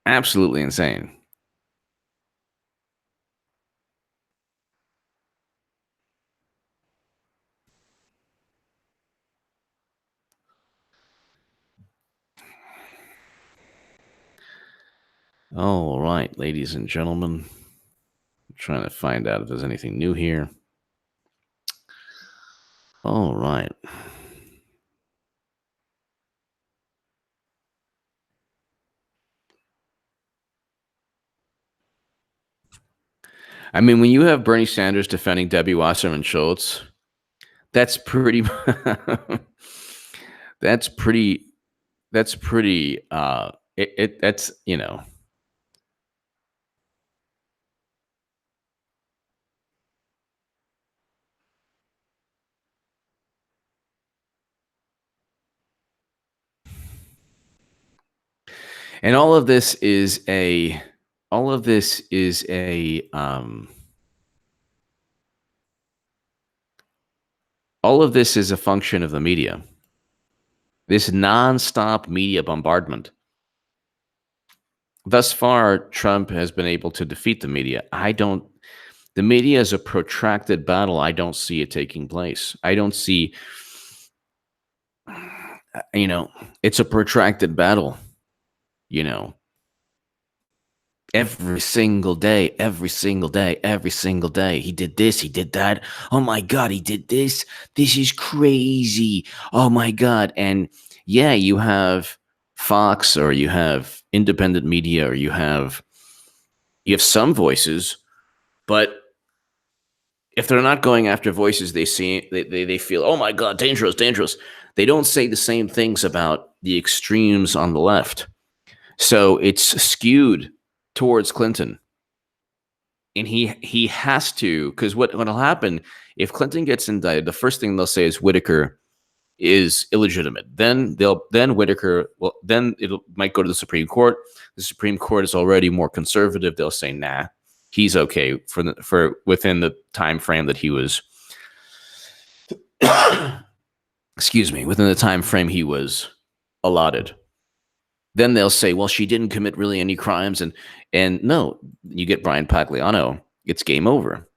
Absolutely insane. All right, ladies and gentlemen. I'm trying to find out if there's anything new here. All right. I mean, when you have Bernie Sanders defending Debbie Wasserman Schultz, that's pretty. that's pretty. That's pretty. That's and all of this is a. All of this is a. All of this is a function of the media. This nonstop media bombardment. Thus far, Trump has been able to defeat the media. The media is a protracted battle. I don't see it taking place. I don't see, it's a protracted battle, every single day, every single day, every single day. He did this, he did that. Oh my God, he did this. This is crazy. Oh my God. And yeah, you have Fox, or you have independent media, or you have some voices, but if they're not going after voices they feel, oh my God, dangerous, dangerous. They don't say the same things about the extremes on the left. So it's skewed towards Clinton. And he has to, because what'll happen if Clinton gets indicted, the first thing they'll say is Whitaker is illegitimate. Then Whitaker, then it might go to the Supreme Court. The Supreme Court is already more conservative. They'll say, nah, he's okay for within the time frame that he was excuse me, within the time frame he was allotted. Then they'll say, well, she didn't commit really any crimes, and no, you get Brian Pagliano, it's game over.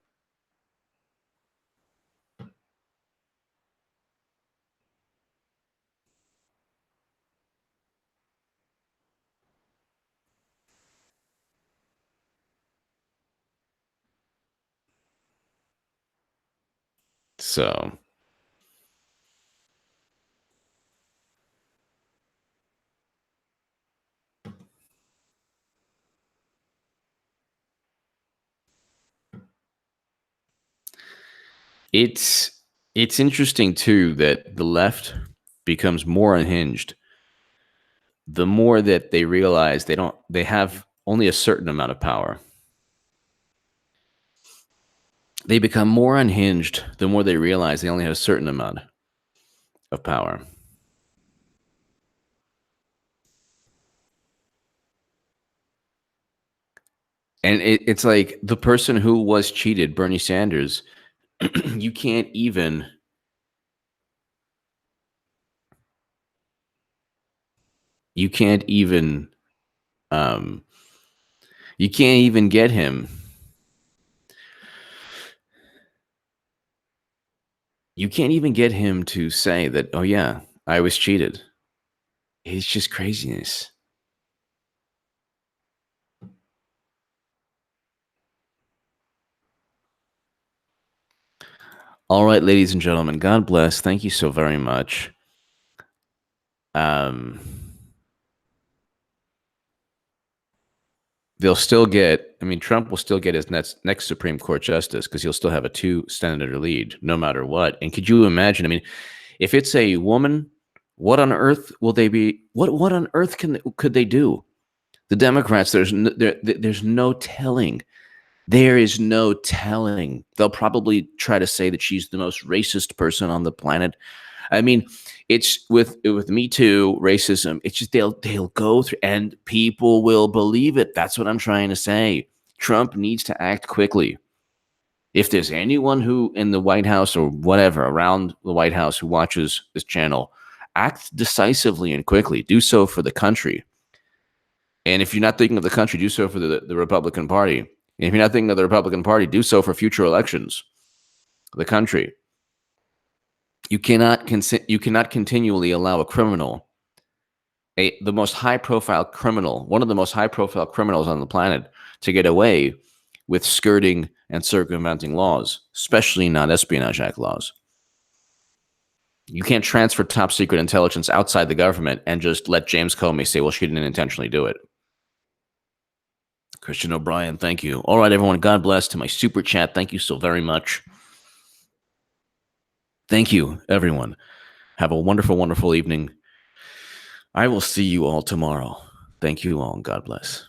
So it's interesting too that the left becomes more unhinged the more that they realize they have only a certain amount of power. They become more unhinged the more they realize they only have a certain amount of power. And it's like the person who was cheated, Bernie Sanders, you can't even you can't even get him. You can't even get him to say that, oh yeah, I was cheated. It's just craziness. All right, ladies and gentlemen, God bless. Thank you so very much. They'll still get, Trump will still get his next Supreme Court justice because he'll still have a 2-senator lead no matter what. And could you imagine, if it's a woman, what on earth will they be? What on earth could they do? The Democrats, there's no telling There is no telling. They'll probably try to say that she's the most racist person on the planet. I mean, it's with Me Too racism. It's just they'll go through, and people will believe it. That's what I'm trying to say. Trump needs to act quickly. If there's anyone who in the White House or whatever around the White House who watches this channel, act decisively and quickly. Do so for the country. And if you're not thinking of the country, do so for the Republican Party. And if you're not thinking of the Republican Party, do so for future elections. The country. You cannot continually allow a criminal, the most high-profile criminal, one of the most high-profile criminals on the planet, to get away with skirting and circumventing laws, especially non-espionage act laws. You can't transfer top secret intelligence outside the government and just let James Comey say, well, she didn't intentionally do it. Christian O'Brien, thank you. All right, everyone, God bless. To my super chat, thank you so very much. Thank you, everyone. Have a wonderful, wonderful evening. I will see you all tomorrow. Thank you all, and God bless.